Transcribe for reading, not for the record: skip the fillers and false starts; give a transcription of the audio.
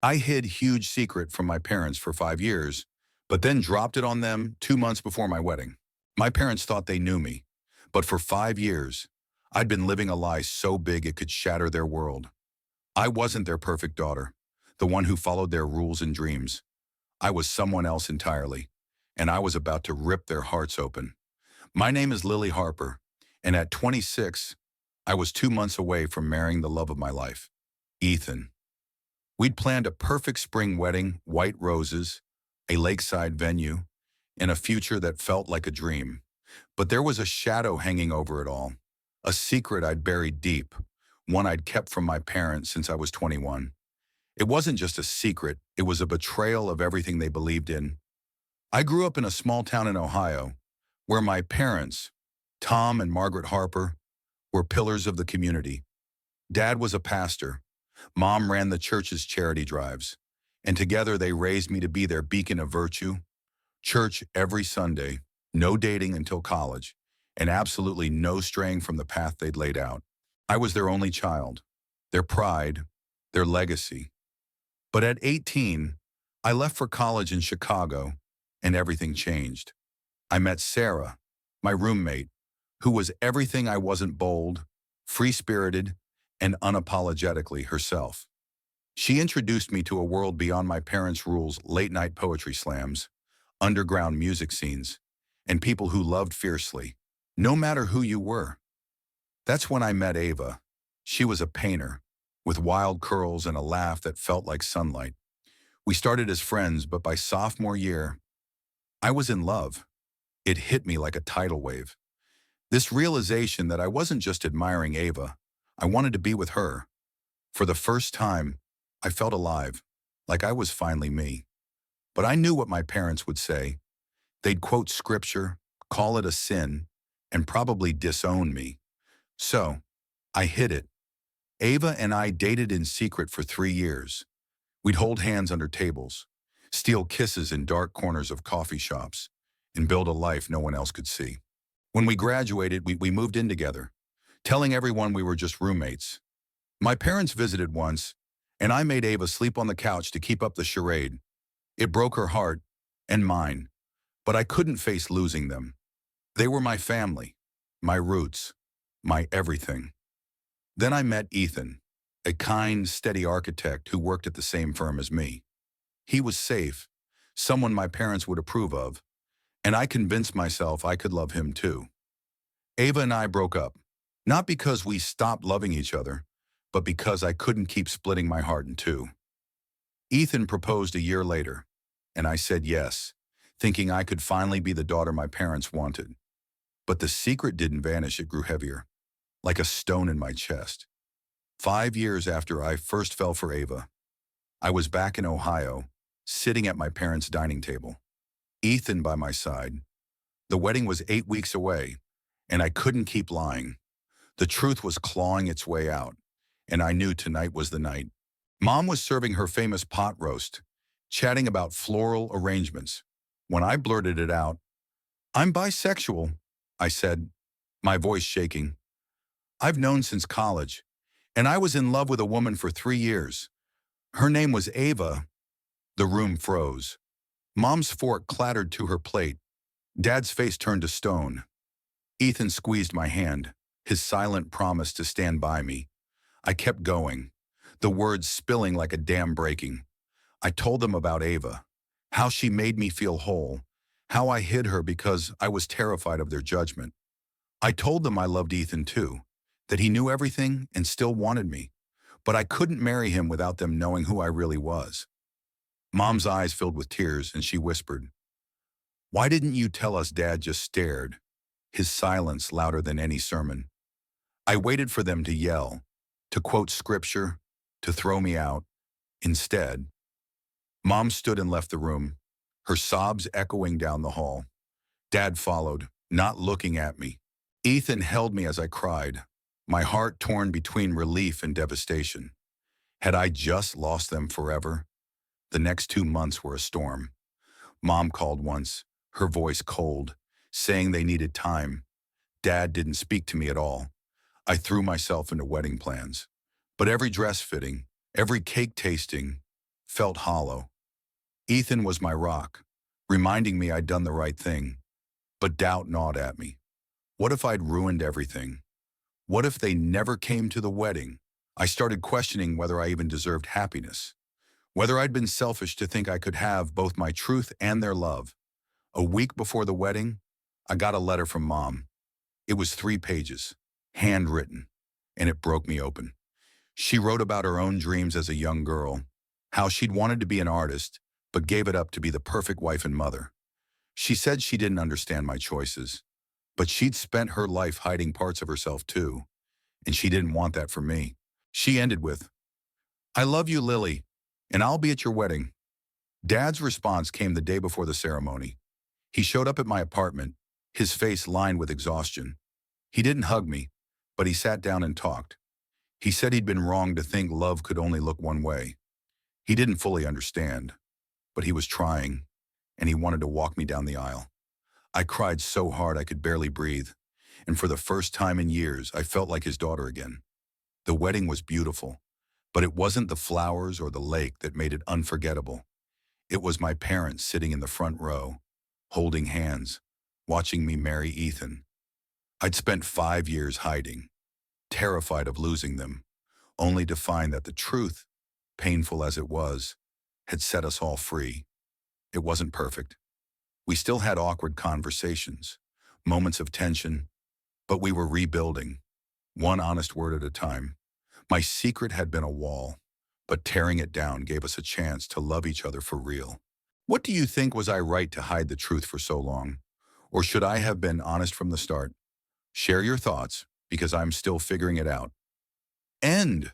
I hid huge secret from my parents for 5 years, but then dropped it on them 2 months before my wedding. My parents thought they knew me, but for 5 years, I'd been living a lie so big it could shatter their world. I wasn't their perfect daughter, the one who followed their rules and dreams. I was someone else entirely, and I was about to rip their hearts open. My name is Lily Harper, and at 26, I was 2 months away from marrying the love of my life, Ethan. We'd planned a perfect spring wedding, white roses, a lakeside venue, and a future that felt like a dream. But there was a shadow hanging over it all, a secret I'd buried deep, one I'd kept from my parents since I was 21. It wasn't just a secret, it was a betrayal of everything they believed in. I grew up in a small town in Ohio, where my parents, Tom and Margaret Harper, were pillars of the community. Dad was a pastor. Mom ran the church's charity drives, and together they raised me to be their beacon of virtue. Church every Sunday, no dating until college, and absolutely no straying from the path they'd laid out. I was their only child, their pride, their legacy. But at 18, I left for college in Chicago, and everything changed. I met Sarah, my roommate, who was everything I wasn't: bold, free-spirited, and unapologetically herself. She introduced me to a world beyond my parents' rules: late-night poetry slams, underground music scenes, and people who loved fiercely, no matter who you were. That's when I met Ava. She was a painter, with wild curls and a laugh that felt like sunlight. We started as friends, but by sophomore year, I was in love. It hit me like a tidal wave. This realization that I wasn't just admiring Ava, I wanted to be with her. For the first time, I felt alive, like I was finally me. But I knew what my parents would say. They'd quote scripture, call it a sin, and probably disown me. So, I hid it. Ava and I dated in secret for 3 years. We'd hold hands under tables, steal kisses in dark corners of coffee shops, and build a life no one else could see. When we graduated, we moved in together, telling everyone we were just roommates. My parents visited once, and I made Ava sleep on the couch to keep up the charade. It broke her heart, and mine, but I couldn't face losing them. They were my family, my roots, my everything. Then I met Ethan, a kind, steady architect who worked at the same firm as me. He was safe, someone my parents would approve of, and I convinced myself I could love him too. Ava and I broke up, not because we stopped loving each other, but because I couldn't keep splitting my heart in two. Ethan proposed a year later, and I said yes, thinking I could finally be the daughter my parents wanted. But the secret didn't vanish, it grew heavier, like a stone in my chest. 5 years after I first fell for Ava, I was back in Ohio, sitting at my parents' dining table, Ethan by my side. The wedding was 8 weeks away, and I couldn't keep lying. The truth was clawing its way out, and I knew tonight was the night. Mom was serving her famous pot roast, chatting about floral arrangements. When I blurted it out, "I'm bisexual," I said, my voice shaking. "I've known since college, and I was in love with a woman for 3 years. Her name was Ava." The room froze. Mom's fork clattered to her plate. Dad's face turned to stone. Ethan squeezed my hand, his silent promise to stand by me. I kept going, the words spilling like a dam breaking. I told them about Ava, how she made me feel whole, how I hid her because I was terrified of their judgment. I told them I loved Ethan too, that he knew everything and still wanted me, but I couldn't marry him without them knowing who I really was. Mom's eyes filled with tears, and she whispered, "Why didn't you tell us?" Dad just stared, his silence louder than any sermon. I waited for them to yell, to quote scripture, to throw me out. Instead, Mom stood and left the room, her sobs echoing down the hall. Dad followed, not looking at me. Ethan held me as I cried, my heart torn between relief and devastation. Had I just lost them forever? The next 2 months were a storm. Mom called once, her voice cold, saying they needed time. Dad didn't speak to me at all. I threw myself into wedding plans. But every dress fitting, every cake tasting, felt hollow. Ethan was my rock, reminding me I'd done the right thing. But doubt gnawed at me. What if I'd ruined everything? What if they never came to the wedding? I started questioning whether I even deserved happiness, whether I'd been selfish to think I could have both my truth and their love. A week before the wedding, I got a letter from Mom. It was 3 pages, handwritten, and it broke me open. She wrote about her own dreams as a young girl, how she'd wanted to be an artist, but gave it up to be the perfect wife and mother. She said she didn't understand my choices, but she'd spent her life hiding parts of herself too, and she didn't want that for me. She ended with, "I love you, Lily, and I'll be at your wedding." Dad's response came the day before the ceremony. He showed up at my apartment, his face lined with exhaustion. He didn't hug me, but he sat down and talked. He said he'd been wrong to think love could only look one way. He didn't fully understand, but he was trying, and he wanted to walk me down the aisle. I cried so hard I could barely breathe, and for the first time in years, I felt like his daughter again. The wedding was beautiful, but it wasn't the flowers or the lake that made it unforgettable. It was my parents sitting in the front row, holding hands, watching me marry Ethan. I'd spent 5 years hiding, terrified of losing them, only to find that the truth, painful as it was, had set us all free. It wasn't perfect. We still had awkward conversations, moments of tension, but we were rebuilding, one honest word at a time. My secret had been a wall, but tearing it down gave us a chance to love each other for real. What do you think? Was I right to hide the truth for so long? Or should I have been honest from the start? Share your thoughts, because I'm still figuring it out. End.